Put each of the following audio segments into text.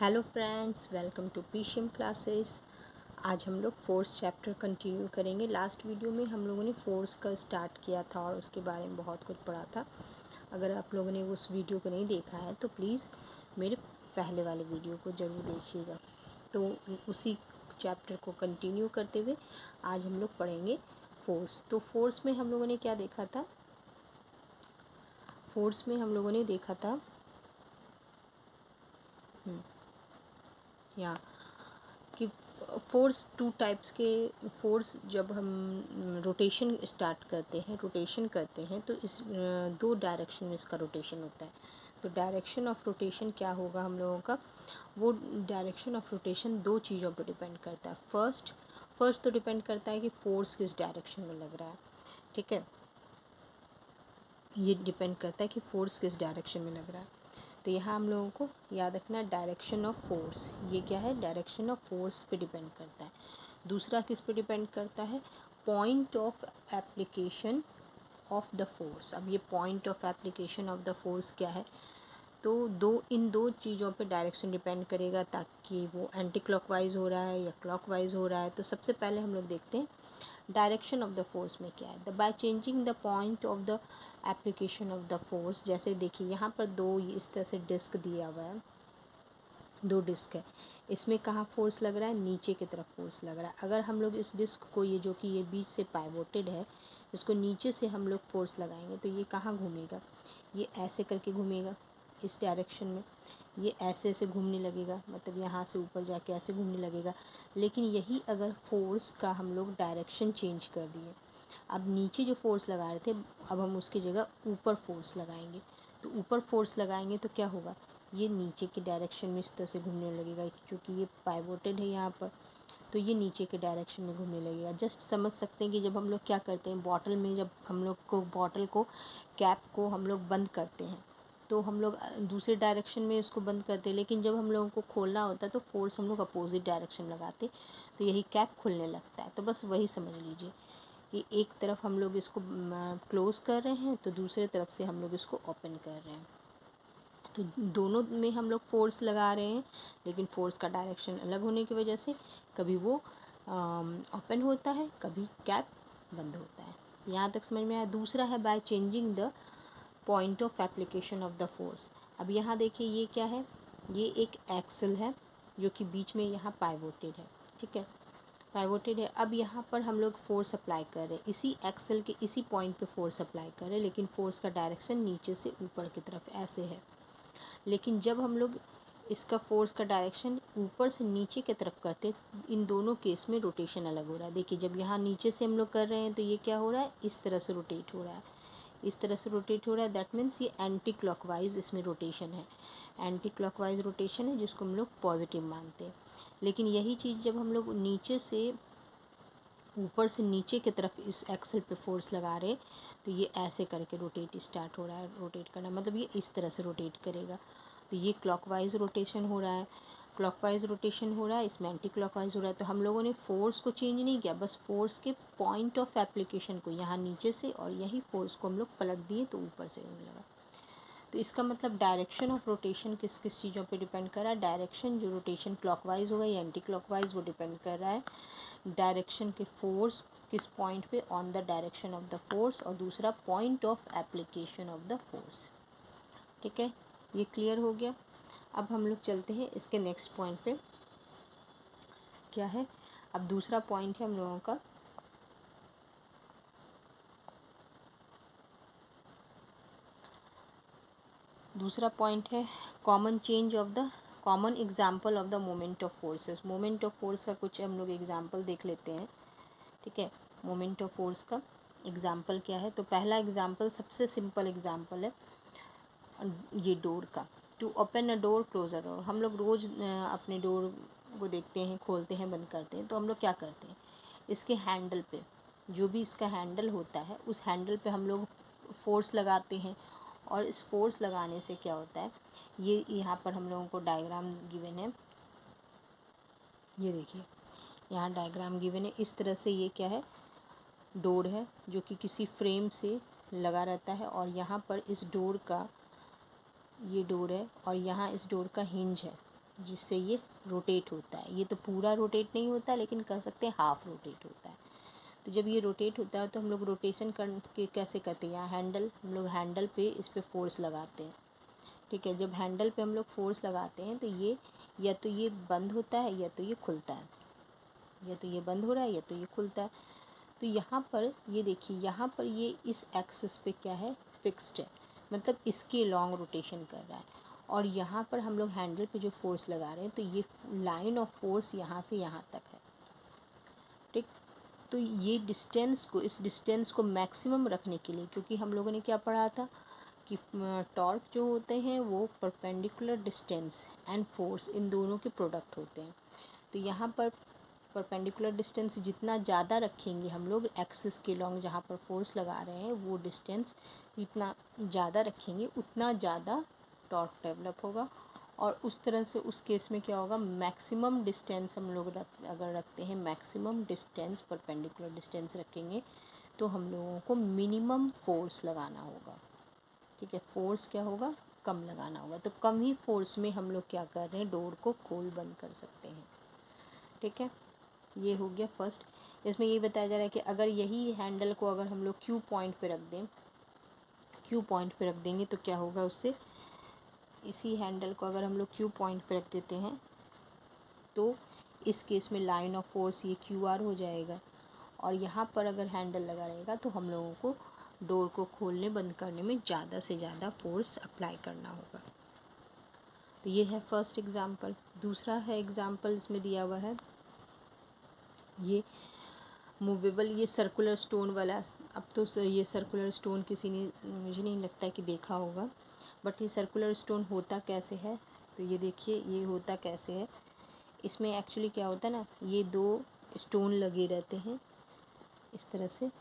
Hello friends, welcome to पीशियम classes. आज हम लोग फोर्स चैप्टर कंटिन्यू करेंगे। लास्ट वीडियो में हम लोगों ने फोर्स का स्टार्ट किया था और उसके बारे में बहुत कुछ पढ़ा था। अगर आप लोगों ने उस वीडियो को नहीं देखा है तो प्लीज़ मेरे पहले वाले वीडियो को ज़रूर देखिएगा। तो उसी चैप्टर को कंटिन्यू करते हुए आज हम लोग पढ़ेंगे फोर्स। तो फोर्स में हम लोगों ने क्या देखा था? फोर्स में हम लोगों ने देखा था यहाँ कि फोर्स टू टाइप्स के फोर्स। जब हम रोटेशन स्टार्ट करते हैं, रोटेशन करते हैं तो इस दो डायरेक्शन में इसका रोटेशन होता है। तो डायरेक्शन ऑफ रोटेशन क्या होगा हम लोगों का? वो डायरेक्शन ऑफ रोटेशन दो चीज़ों पर डिपेंड करता है। फर्स्ट तो डिपेंड करता है कि फोर्स किस डायरेक्शन में लग रहा है। ठीक है, ये डिपेंड करता है कि फोर्स किस डायरेक्शन में लग रहा है। तो यहाँ हम लोगों को याद रखना है डायरेक्शन ऑफ फोर्स। ये क्या है? डायरेक्शन ऑफ फोर्स पे डिपेंड करता है। दूसरा किस पे डिपेंड करता है? Point of application of the force. अब ये point of application of the force क्या है? तो इन दो चीज़ों पे डायरेक्शन डिपेंड करेगा, ताकि वो एंटी क्लॉकवाइज हो रहा है या क्लॉकवाइज हो रहा है। तो सबसे पहले हम लोग देखते हैं डायरेक्शन ऑफ द फोर्स में क्या है। The by changing the point of the application of the force. जैसे देखिए यहाँ पर दो इस तरह से डिस्क दिया हुआ है, दो डिस्क है। इसमें कहाँ फोर्स लग रहा है? नीचे की तरफ फोर्स लग रहा है। अगर हम लोग इस डिस्क को, ये जो कि ये बीच से पाइवोटेड है, इसको नीचे से हम लोग फोर्स लगाएंगे तो ये कहाँ घूमेगा? ये ऐसे करके घूमेगा इस डायरेक्शन में। ये ऐसे ऐसे घूमने लगेगा, मतलब यहाँ से ऊपर जाके ऐसे घूमने लगेगा। लेकिन यही अगर फोर्स का हम लोग डायरेक्शन चेंज कर दिए, अब नीचे जो फोर्स लगा रहे थे अब हम उसकी जगह ऊपर फोर्स लगाएंगे। तो ऊपर फोर्स लगाएंगे तो क्या होगा? ये नीचे के डायरेक्शन में इस तरह से घूमने लगेगा, क्योंकि ये पाइवोटेड है यहाँ पर। तो ये नीचे के डायरेक्शन में घूमने लगेगा। जस्ट समझ सकते हैं कि जब हम लोग क्या करते हैं, बॉटल में जब हम लोग को बॉटल को, कैप को हम लोग बंद करते हैं तो हम लोग दूसरे डायरेक्शन में इसको बंद करते हैं, लेकिन जब हम लोगों को खोलना होता है तो फोर्स हम लोग अपोजिट डायरेक्शन लगाते, तो यही कैप खुलने लगता है। तो बस वही समझ लीजिए कि एक तरफ हम लोग इसको क्लोज़ कर रहे हैं तो दूसरे तरफ से हम लोग इसको ओपन कर रहे हैं। तो दोनों में हम लोग फोर्स लगा रहे हैं, लेकिन फोर्स का डायरेक्शन अलग होने की वजह से कभी वो ओपन होता है, कभी कैप बंद होता है। यहाँ तक समझ में आया। दूसरा है by changing the point of application of the force. अब यहाँ देखिए ये क्या है? ये एक एक्सल है जो कि बीच में यहाँ पाइवोटेड है। ठीक है, पाइवोटेड है। अब यहाँ पर हम लोग फोर्स अप्लाई कर रहे हैं, इसी एक्सल के इसी पॉइंट पे फोर्स अप्लाई कर रहे हैं, लेकिन फोर्स का डायरेक्शन नीचे से ऊपर की तरफ ऐसे है। लेकिन जब हम लोग इसका फोर्स का डायरेक्शन ऊपर से नीचे की तरफ करते, इन दोनों केस में रोटेशन अलग हो रहा है। देखिए जब यहाँ नीचे से हम लोग कर रहे हैं तो ये क्या हो रहा है? इस तरह से रोटेट हो रहा है, इस तरह से रोटेट हो रहा है। दैट मीन्स ये एंटी क्लॉकवाइज इसमें रोटेशन है, एंटी क्लॉकवाइज रोटेशन है, जिसको हम लोग पॉजिटिव मानते हैं। लेकिन यही चीज़ जब हम लोग नीचे से ऊपर से नीचे की तरफ इस एक्सल पे फोर्स लगा रहे तो ये ऐसे करके रोटेट स्टार्ट हो रहा है। रोटेट करना मतलब ये इस तरह से रोटेट करेगा, तो ये क्लॉकवाइज रोटेशन हो रहा है। क्लॉकवाइज रोटेशन हो रहा है, इसमें एंटी क्लॉकवाइज हो रहा है। तो हम लोगों ने फोर्स को चेंज नहीं किया, बस फोर्स के पॉइंट ऑफ एप्लीकेशन को यहाँ नीचे से, और यही फोर्स को हम लोग पलट दिए तो ऊपर से होने लगा। तो इसका मतलब डायरेक्शन ऑफ रोटेशन किस किस चीज़ों पे डिपेंड कर रहा है? डायरेक्शन जो रोटेशन क्लॉकवाइज होगा या एंटी क्लॉकवाइज, वो डिपेंड कर रहा है डायरेक्शन के फोर्स किस पॉइंट पे, on the direction of the force, और दूसरा point of application of the force. ठीक है, ये क्लियर हो गया। अब हम लोग चलते हैं इसके नेक्स्ट पॉइंट पे। क्या है? अब दूसरा पॉइंट है हम लोगों का दूसरा पॉइंट है common change of the common example of the moment of forces. Moment of force का कुछ हम लोग एग्जाम्पल देख लेते हैं। ठीक है, मोमेंट ऑफ फोर्स का एग्जाम्पल क्या है? तो पहला एग्जाम्पल सबसे सिंपल एग्जाम्पल है ये डोर का। To open a door, close a door. हम लोग रोज़ अपने डोर को देखते हैं, खोलते हैं, बंद करते हैं। तो हम लोग क्या करते हैं, इसके हैंडल पे, जो भी इसका हैंडल होता है उस हैंडल पे हम लोग फोर्स लगाते हैं। और इस फोर्स लगाने से क्या होता है, ये यहाँ पर हम लोगों को डायग्राम गिवन है। ये देखिए यहाँ डायग्राम गिवन है। इस तरह से ये क्या है? डोर है जो कि किसी फ्रेम से लगा रहता है, और यहाँ पर इस डोर का, ये डोर है और यहाँ इस डोर का हिंज है। जिससे ये रोटेट होता है। ये तो पूरा रोटेट नहीं होता, लेकिन कह सकते हैं हाफ रोटेट होता है। तो जब ये रोटेट होता है तो हम लोग रोटेशन करके कैसे करते हैं, यहाँ हैंडल, हम लोग हैंडल पे इस पर फोर्स लगाते हैं। ठीक है, जब हैंडल पे हम लोग फोर्स लगाते हैं तो ये या तो ये बंद होता है या तो ये खुलता है, या तो ये बंद हो रहा है या तो ये खुलता है। तो यहाँ पर ये देखिए, यहाँ पर ये इस एक्सिस पे क्या है, फिक्स्ड है, मतलब इसके लॉन्ग रोटेशन कर रहा है। और यहाँ पर हम लोग हैंडल पे जो फोर्स लगा रहे हैं तो ये लाइन ऑफ फोर्स यहाँ से यहाँ तक है। ठीक, तो ये डिस्टेंस को, इस डिस्टेंस को मैक्सिमम रखने के लिए, क्योंकि हम लोगों ने क्या पढ़ा था कि टॉर्क जो होते हैं वो perpendicular distance and force in दोनों के प्रोडक्ट होते हैं। तो यहाँ पर परपेंडिकुलर डिस्टेंस जितना ज़्यादा रखेंगे हम लोग एक्सिस के लॉन्ग, जहाँ पर फोर्स लगा रहे हैं वो डिस्टेंस जितना ज़्यादा रखेंगे उतना ज़्यादा टॉर्क डेवलप होगा। और उस तरह से उस केस में क्या होगा, मैक्सिमम डिस्टेंस हम लोग अगर रखते हैं, मैक्सिमम डिस्टेंस परपेंडिकुलर डिस्टेंस रखेंगे तो हम लोगों को मिनिमम फोर्स लगाना होगा। ठीक है, फोर्स क्या होगा, कम लगाना होगा। तो कम ही फोर्स में हम लोग क्या कर रहे हैं, डोर को खोल बंद कर सकते हैं। ठीक है, ये हो गया फर्स्ट। इसमें ये बताया जा रहा है कि अगर यही हैंडल को अगर हम लोग क्यू पॉइंट पे रख दें, क्यू पॉइंट पे रख देंगे तो क्या होगा उससे, इसी हैंडल को अगर हम लोग क्यू पॉइंट पे रख देते हैं तो इस केस में लाइन ऑफ फोर्स ये क्यू आर हो जाएगा। और यहाँ पर अगर हैंडल लगा रहेगा तो हम लोगों को डोर को खोलने बंद करने में ज़्यादा से ज़्यादा फोर्स अप्लाई करना होगा। तो ये है फर्स्ट एग्जांपल। दूसरा है एग्जांपल इसमें दिया हुआ है ये मूवेबल, ये सर्कुलर स्टोन वाला। अब तो ये सर्कुलर स्टोन किसी ने, मुझे नहीं लगता है कि देखा होगा, बट ये सर्कुलर स्टोन होता कैसे है, तो ये देखिए ये होता कैसे है। इसमें एक्चुअली क्या होता है ना, ये दो स्टोन लगे रहते हैं इस तरह से,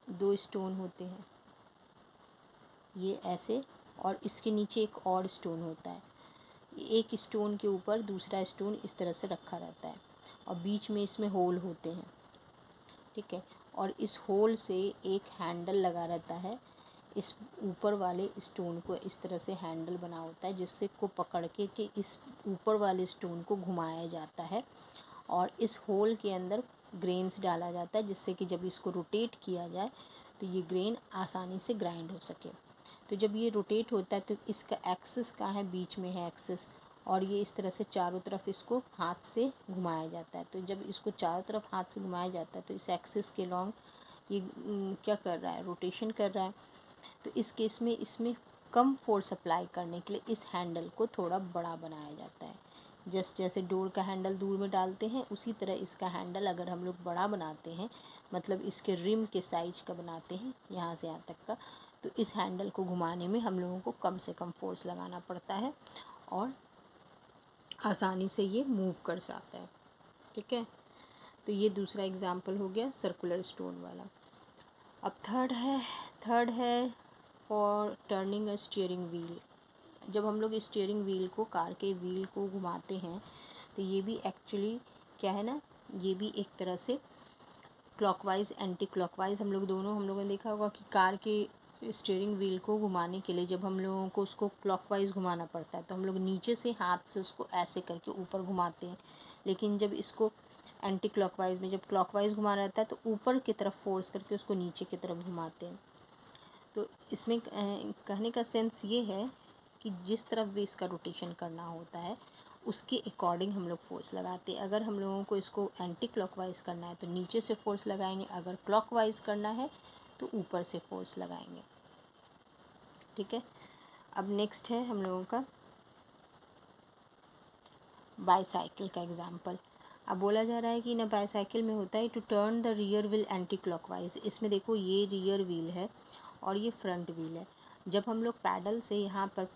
दो स्टोन होते हैं ये ऐसे, और इसके नीचे एक और स्टोन होता है। एक स्टोन के ऊपर दूसरा स्टोन इस तरह से रखा रहता है और बीच में इसमें होल होते हैं। ठीक है, और इस होल से एक हैंडल लगा रहता है। इस ऊपर वाले स्टोन को इस तरह से हैंडल बना होता है जिससे को पकड़ के इस ऊपर वाले स्टोन को घुमाया जाता है और इस होल के अंदर ग्रेन्स डाला जाता है, जिससे कि जब इसको रोटेट किया जाए तो ये ग्रेन आसानी से ग्राइंड हो सके। तो जब ये रोटेट होता है तो इसका एक्सिस कहाँ है, बीच में है एक्सिस, और ये इस तरह से चारों तरफ इसको हाथ से घुमाया जाता है। तो जब इसको चारों तरफ हाथ से घुमाया जाता है तो इस एक्सिस के लॉन्ग ये क्या कर रहा है, रोटेशन कर रहा है। तो इस केस में इसमें कम फोर्स अप्लाई करने के लिए इस हैंडल को थोड़ा बड़ा बनाया जाता है। जैसे डोर का हैंडल दूर में डालते हैं, उसी तरह इसका हैंडल अगर हम लोग बड़ा बनाते हैं, मतलब इसके रिम के साइज का बनाते हैं यहाँ से यहाँ तक का, तो इस हैंडल को घुमाने में हम लोगों को कम से कम फोर्स लगाना पड़ता है और आसानी से ये मूव कर जाता है। ठीक है, तो ये दूसरा एग्जाम्पल हो गया सर्कुलर स्टोन वाला। अब थर्ड है for turning a steering wheel. जब हम लोग स्टीयरिंग व्हील को, कार के व्हील को घुमाते हैं तो ये भी एक्चुअली क्या है ना, ये भी एक तरह से क्लॉकवाइज एंटी क्लॉकवाइज हम लोगों ने देखा होगा कि कार के स्टीयरिंग व्हील को घुमाने के लिए जब हम लोगों को उसको क्लॉकवाइज घुमाना पड़ता है तो हम लोग नीचे से हाथ से उसको ऐसे करके ऊपर घुमाते हैं। लेकिन जब इसको एंटी क्लॉकवाइज में, जब क्लॉकवाइज घुमा रहता है तो ऊपर की तरफ फोर्स करके उसको नीचे की तरफ घुमाते हैं। तो इसमें कहने का सेंस ये है कि जिस तरफ भी इसका रोटेशन करना होता है उसके अकॉर्डिंग हम लोग फोर्स लगाते हैं। अगर हम लोगों को इसको एंटी क्लॉकवाइज करना है तो नीचे से फोर्स लगाएंगे, अगर क्लॉकवाइज करना है तो ऊपर से फोर्स लगाएंगे। ठीक है, अब नेक्स्ट है हम लोगों का बाईसाइकिल का एग्जाम्पल। अब बोला जा रहा है कि ना बाईसाइकिल में होता है to turn the rear wheel anti clockwise. इसमें देखो ये रियर व्हील है और ये फ्रंट व्हील है। जब हम लोग पैडल से यहाँ पर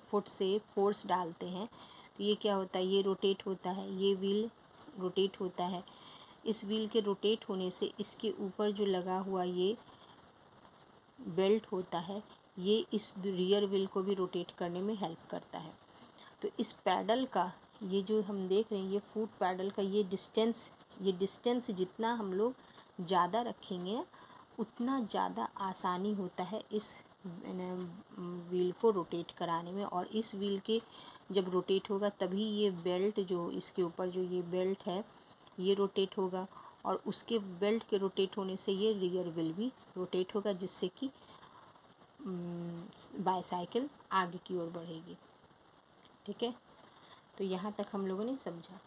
फुट से फोर्स डालते हैं तो ये क्या होता है, ये रोटेट होता है, ये व्हील रोटेट होता है। इस व्हील के रोटेट होने से इसके ऊपर जो लगा हुआ ये बेल्ट होता है, ये इस रियर व्हील को भी रोटेट करने में हेल्प करता है। तो इस पैडल का ये जो हम देख रहे हैं, ये फुट पैडल का ये डिस्टेंस जितना हम लोग ज़्यादा रखेंगे उतना ज़्यादा आसानी होता है इस व्हील को रोटेट कराने में। और इस व्हील के जब रोटेट होगा तभी ये बेल्ट जो इसके ऊपर जो ये बेल्ट है ये रोटेट होगा, और उसके बेल्ट के रोटेट होने से ये रियर व्हील भी रोटेट होगा, जिससे कि बाईसाइकिल आगे की ओर बढ़ेगी। ठीक है, तो यहाँ तक हम लोगों ने समझा।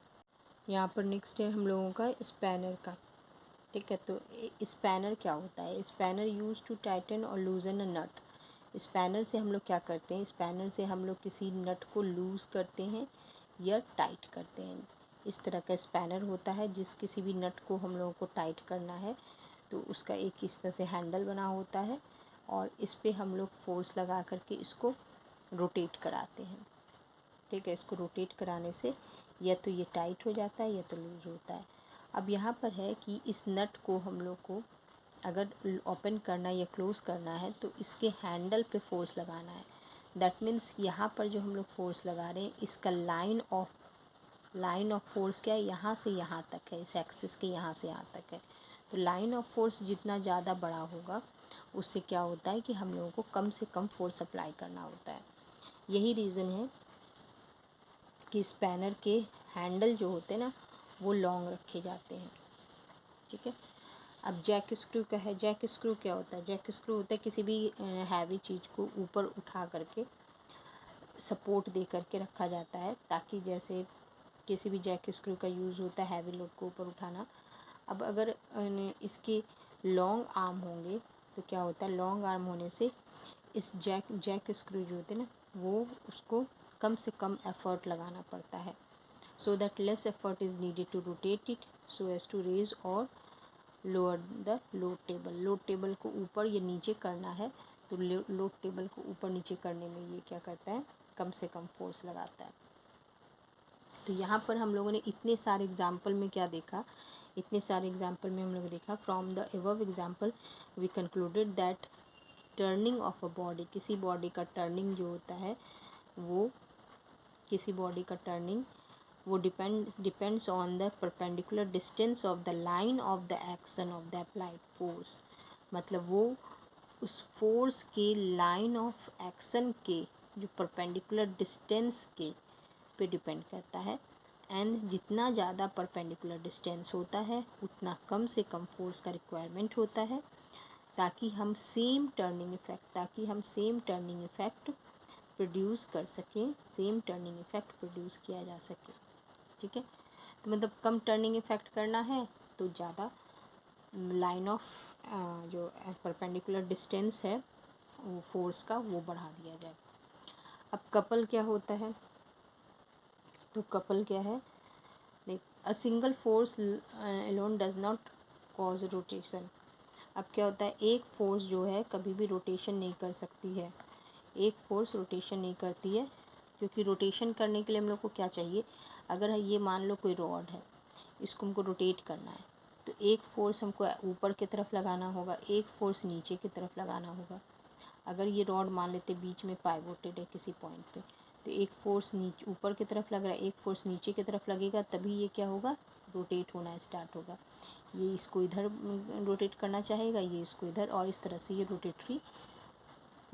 यहाँ पर नेक्स्ट है हम लोगों का स्पैनर का। ठीक है, तो स्पैनर क्या होता है? स्पैनर यूज टू टाइटन और लूजन अ नट। स्पैनर से हम लोग क्या करते हैं? स्पैनर से हम लोग किसी नट को लूज़ करते हैं या टाइट करते हैं। इस तरह का स्पैनर होता है, जिस किसी भी नट को हम लोगों को टाइट करना है तो उसका एक इस तरह से हैंडल बना होता है, और इस पे हम लोग फोर्स लगा करके इसको रोटेट कराते हैं। ठीक है, इसको रोटेट कराने से या तो ये टाइट हो जाता है या तो लूज़ होता है। अब यहाँ पर है कि इस नट को हम लोग को अगर ओपन करना या क्लोज़ करना है तो इसके हैंडल पे फोर्स लगाना है। दैट मीन्स यहाँ पर जो हम लोग फोर्स लगा रहे हैं इसका लाइन ऑफ फोर्स क्या है? यहाँ से यहाँ तक है, इस एक्सिस के यहाँ से यहाँ तक है। तो लाइन ऑफ फोर्स जितना ज़्यादा बड़ा होगा उससे क्या होता है कि हम लोगों को कम से कम फोर्स अप्लाई करना होता है। यही रीज़न है कि स्पैनर के हैंडल जो होते हैं ना वो लॉन्ग रखे जाते हैं। ठीक है, अब जैक स्क्रू का है। जैक स्क्रू क्या होता है? जैक स्क्रू होता है किसी भी हैवी चीज़ को ऊपर उठा करके सपोर्ट दे करके रखा जाता है, ताकि जैसे किसी भी जैक स्क्रू का यूज़ होता है हैवी लोड को ऊपर उठाना। अब अगर इसके लॉन्ग आर्म होंगे तो क्या होता है? लॉन्ग आर्म होने से इस जैक स्क्रू जो होते हैं ना वो उसको कम से कम एफर्ट लगाना पड़ता है, so that less effort is needed to rotate it so as to raise और lower the load table. Load table को ऊपर या नीचे करना है तो लोड टेबल को ऊपर नीचे करने में ये क्या करता है? कम से कम फोर्स लगाता है। तो यहाँ पर हम लोगों ने इतने सारे एग्जाम्पल में क्या देखा? इतने सारे एग्जाम्पल में हम लोग देखा from the above example we concluded that turning of a body, किसी बॉडी का टर्निंग जो होता है वो किसी बॉडी का टर्निंग वो depends on the perpendicular distance of the line of the action of the applied force. मतलब वो उस फोर्स के लाइन ऑफ एक्शन के जो परपेंडिकुलर डिस्टेंस के पे डिपेंड करता है। एंड जितना ज़्यादा परपेंडिकुलर डिस्टेंस होता है उतना कम से कम फोर्स का रिक्वायरमेंट होता है, ताकि हम सेम टर्निंग इफ़ेक्ट प्रोड्यूस कर सकें, सेम टर्निंग इफ़ेक्ट प्रोड्यूस किया जा सके। ठीक है, तो मतलब कम टर्निंग इफ़ेक्ट करना है तो ज़्यादा लाइन ऑफ जो परपेंडिकुलर डिस्टेंस है वो फोर्स का वो बढ़ा दिया जाए। अब कपल क्या होता है? तो कपल क्या है? A single force alone does not cause rotation. अब क्या होता है? एक फोर्स जो है कभी भी रोटेशन नहीं कर सकती है। एक फोर्स रोटेशन नहीं करती है, क्योंकि रोटेशन करने के लिए हम लोग को क्या चाहिए? अगर ये मान लो कोई रॉड है, इसको हमको रोटेट करना है तो एक फोर्स हमको ऊपर की तरफ लगाना होगा, एक फोर्स नीचे की तरफ लगाना होगा। अगर ये रॉड मान लेते बीच में पाइवोटेड है किसी पॉइंट पे, तो एक फोर्स नीचे ऊपर की तरफ लग रहा है, एक फोर्स नीचे की तरफ लगेगा, तभी ये क्या होगा? रोटेट होना स्टार्ट होगा। ये इसको इधर रोटेट करना चाहेगा, ये इसको इधर, और इस तरह से ये रोटेटरी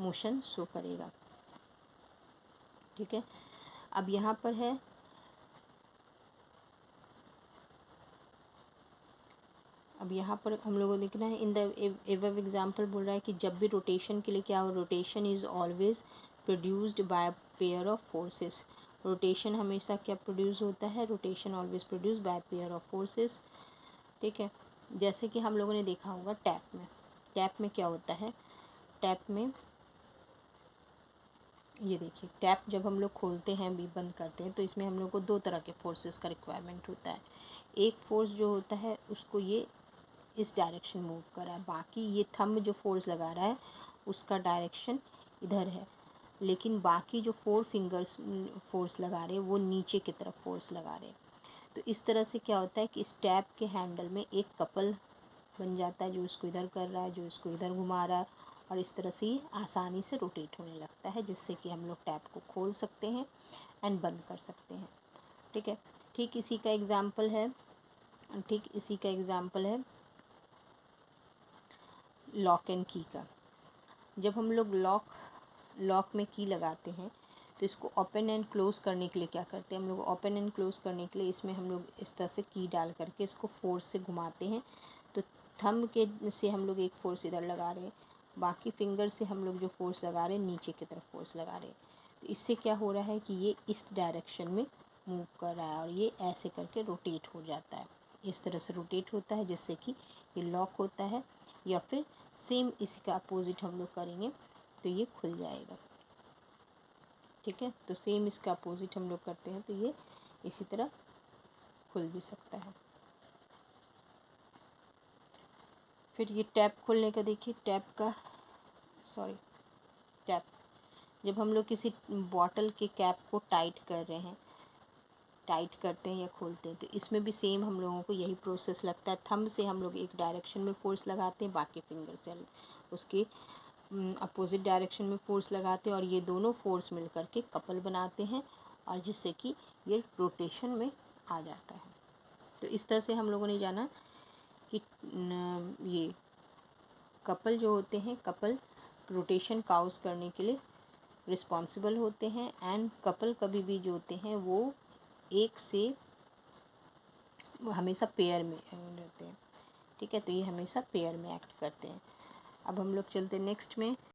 मोशन शो करेगा। ठीक है, अब यहाँ पर है हम लोगों को देखना है इन द एबव एग्जाम्पल बोल रहा है कि जब भी रोटेशन के लिए क्या हो? Rotation is always produced by pair of forces. Rotation हमेशा क्या प्रोड्यूस होता है? Rotation always produce by pair of forces. ठीक है, जैसे कि हम लोगों ने देखा होगा टैप में क्या होता है? टैप में ये देखिए, टैप जब हम लोग खोलते हैं भी बंद करते हैं तो इसमें हम लोग को दो तरह के फोर्सेस का रिक्वायरमेंट होता है। एक फोर्स जो होता है उसको ये इस डायरेक्शन मूव कर रहा है, बाकी ये थंब जो फोर्स लगा रहा है उसका डायरेक्शन इधर है, लेकिन बाकी जो 4 फिंगर्स फोर्स लगा रहे हैं वो नीचे की तरफ फोर्स लगा रहे हैं। तो इस तरह से क्या होता है कि इस टैप के हैंडल में एक कपल बन जाता है, जो इसको इधर कर रहा है, जो इसको इधर घुमा रहा है, और इस तरह से आसानी से रोटेट होने लगता है, जिससे कि हम लोग टैप को खोल सकते हैं एंड बंद कर सकते हैं। ठीक है, ठीक इसी का एग्जाम्पल है लॉक एंड की का। जब हम लोग लॉक में की लगाते हैं तो इसको ओपन एंड क्लोज़ करने के लिए क्या करते हैं हम लोग, ओपन एंड क्लोज़ करने के लिए इसमें हम लोग इस तरह से की डाल करके इसको फोर्स से घुमाते हैं। तो थंब के से हम लोग एक फोर्स इधर लगा रहे हैं, बाकी फिंगर से हम लोग जो फोर्स लगा रहे हैं नीचे की तरफ फोर्स लगा रहे हैं। तो इससे क्या हो रहा है कि ये इस डायरेक्शन में मूव कर रहा है और ये ऐसे करके रोटेट हो जाता है। इस तरह से रोटेट होता है जिससे कि ये लॉक होता है, या फिर सेम इसी का अपोजिट हम लोग करेंगे तो ये खुल जाएगा। ठीक है, तो सेम इसका अपोजिट हम लोग करते हैं तो ये इसी तरह खुल भी सकता है। फिर ये टैप खोलने का देखिए, टैप जब हम लोग किसी बॉटल के कैप को टाइट करते हैं या खोलते हैं तो इसमें भी सेम हम लोगों को यही प्रोसेस लगता है। थंब से हम लोग एक डायरेक्शन में फोर्स लगाते हैं, बाकी फिंगर से उसके अपोजिट डायरेक्शन में फोर्स लगाते हैं और ये दोनों फोर्स मिल कर के कपल बनाते हैं और जिससे कि ये रोटेशन में आ जाता है। तो इस तरह से हम लोगों ने जाना कि ये कपल जो होते हैं, कपल रोटेशन काउज करने के लिए रिस्पॉन्सिबल होते हैं, एंड कपल कभी भी जो होते हैं वो एक से हमेशा पेयर में रहते हैं। ठीक है, तो ये हमेशा पेयर में एक्ट करते हैं। अब हम लोग चलते नेक्स्ट में।